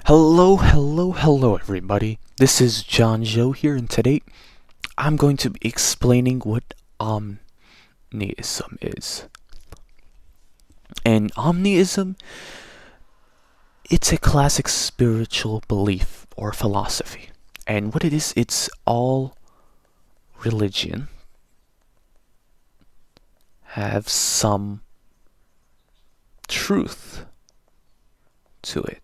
Hello, everybody. This is John Joe here, and today I'm going to be explaining what Omnism is. And Omnism, it's a classic spiritual belief or philosophy. And what it is, it's all religion have some truth to it.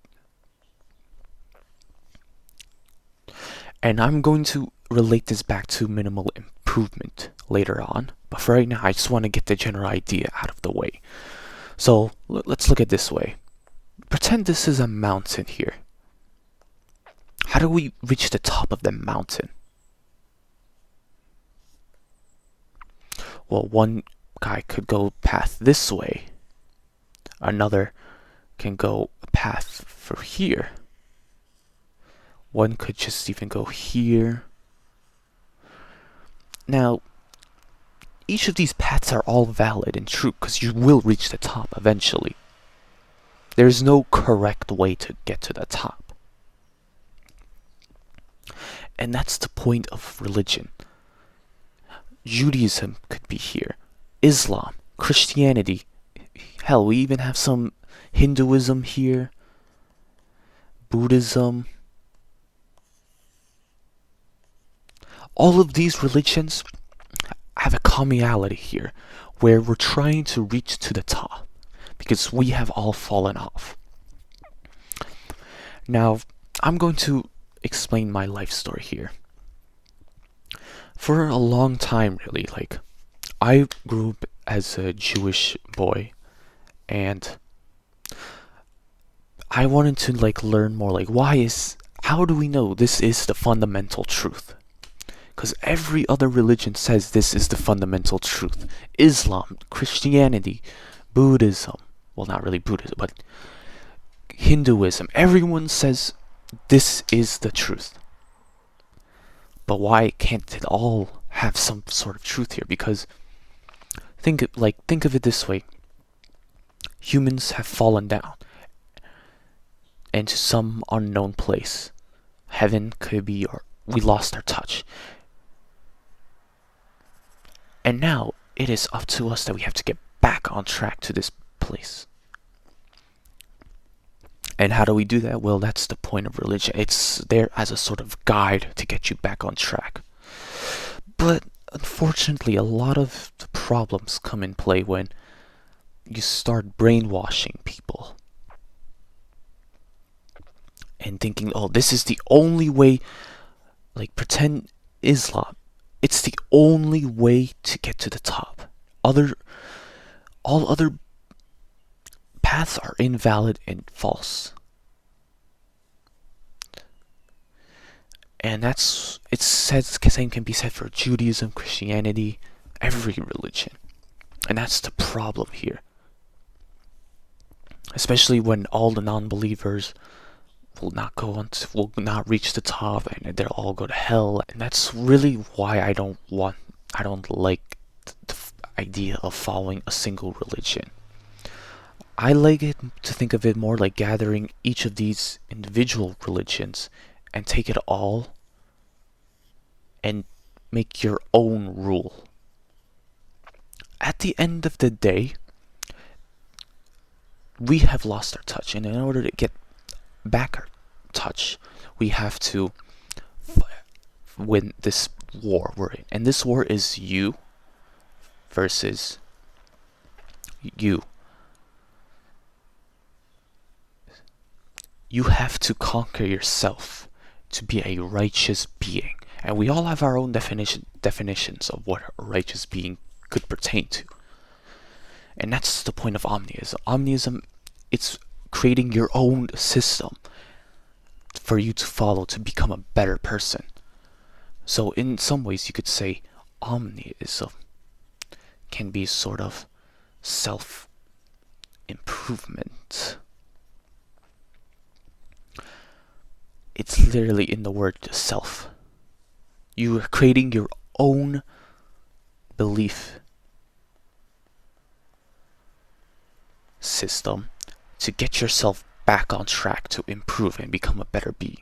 And I'm going to relate this back to minimal improvement later on. But for right now, I just want to get the general idea out of the way. So let's look at it this way. Pretend this is a mountain here. How do we reach the top of the mountain? Well, one guy could go path this way. Another can go a path for here. One could just even go here. Now, each of these paths are all valid and true because you will reach the top eventually. There's no correct way to get to the top. And that's the point of religion. Judaism could be here. Islam, Christianity. Hell, we even have some Hinduism here. Buddhism. All of these religions have a commonality here where we're trying to reach to the top because we have all fallen off. Now, I'm going to explain my life story here. For a long time, really, I grew up as a Jewish boy, and I wanted to learn more, how do we know this is the fundamental truth? Because every other religion says this is the fundamental truth. Islam, Christianity, Buddhism, well, not really Buddhism, but Hinduism, everyone says this is the truth. But why can't it all have some sort of truth here? Because think of it this way. Humans have fallen down into some unknown place. Heaven could be, or we lost our touch. And now it is up to us that we have to get back on track to this place. And how do we do that? Well, that's the point of religion. It's there as a sort of guide to get you back on track. But unfortunately, a lot of the problems come in play when you start brainwashing people and thinking, oh, this is the only way, pretend Islam. It's the only way to get to the top. All other paths are invalid and false. And same can be said for Judaism, Christianity, every religion. And that's the problem here. Especially when all the non-believers will not reach the top, and they'll all go to hell. And that's really why I don't like the idea of following a single religion. I like it to think of it more like gathering each of these individual religions and take it all and make your own rule. At the end of the day, we have lost our touch, and in order to get back our touch, we have to win this war we're in. And this war is you versus you. You have to conquer yourself to be a righteous being. And we all have our own definitions of what a righteous being could pertain to. And that's the point of Omnism. Omnism, it's creating your own system for you to follow to become a better person. So in some ways you could say Omnism can be sort of self-improvement. It's literally in the word self. You are creating your own belief system to get yourself back on track to improve and become a better being.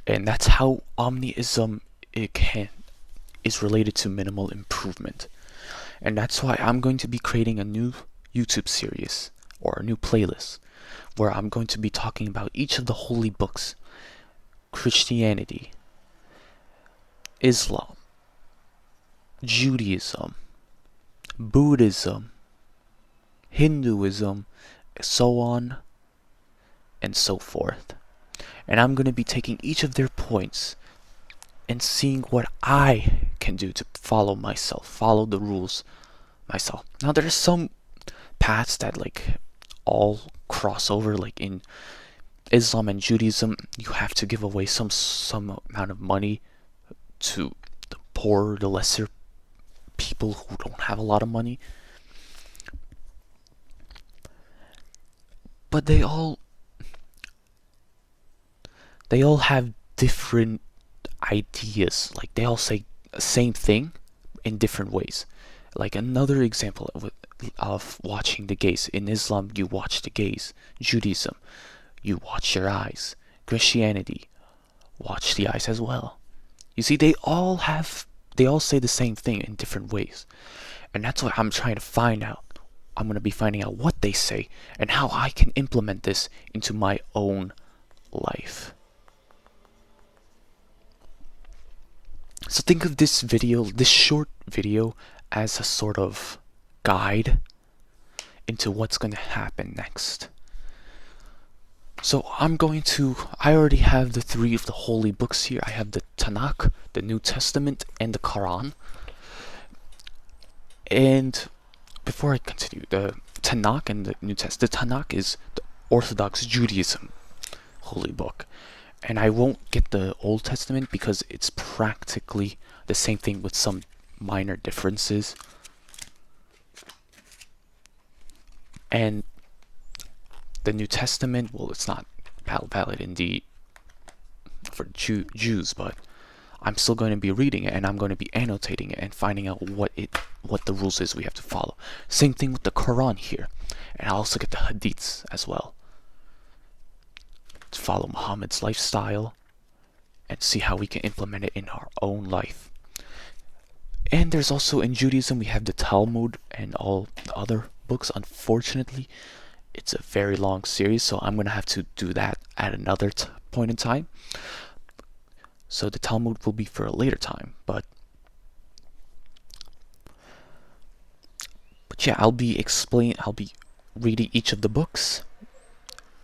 And that's how Omnism is related to minimal improvement. And that's why I'm going to be creating a new YouTube series or a new playlist where I'm going to be talking about each of the holy books: Christianity, Islam, Judaism, Buddhism, Hinduism, so on and so forth. And I'm going to be taking each of their points and seeing what I can do to follow the rules myself. Now there's some paths that like all cross over, like in Islam and Judaism, you have to give away some amount of money to the poor, the lesser people who don't have a lot of money. But they all have different ideas. Like they all say the same thing in different ways. Like another example of watching the gaze. In Islam, you watch the gaze. Judaism, you watch your eyes. Christianity, watch the eyes as well. You see, they all say the same thing in different ways. And that's what I'm trying to find out. I'm going to be finding out what they say and how I can implement this into my own life. So think of this short video, as a sort of guide into what's going to happen next. So I already have the 3 of the holy books here. I have the Tanakh, the New Testament, and the Quran. And before I continue, the Tanakh and the New Testament, the Tanakh is the Orthodox Judaism holy book. And I won't get the Old Testament because it's practically the same thing with some minor differences. And the New Testament, well, it's not valid indeed for Jews, but I'm still going to be reading it, and I'm going to be annotating it and finding out what the rules is we have to follow. Same thing with the Quran here, and I'll also get the Hadiths as well to follow Muhammad's lifestyle and see how we can implement it in our own life. And there's also, in Judaism, we have the Talmud and all the other books. Unfortunately, it's a very long series, so I'm going to have to do that at another point in time. So the Talmud will be for a later time, but yeah, I'll be reading each of the books,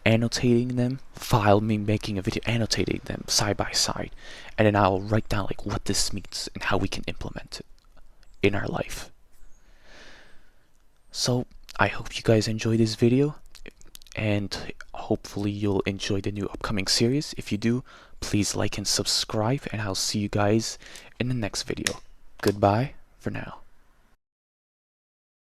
annotating them, making a video annotating them side by side, and then I'll write down like what this means and how we can implement it in our life. So I hope you guys enjoyed this video, and hopefully you'll enjoy the new upcoming series. If you do, please like and subscribe, and I'll see you guys in the next video. Goodbye for now.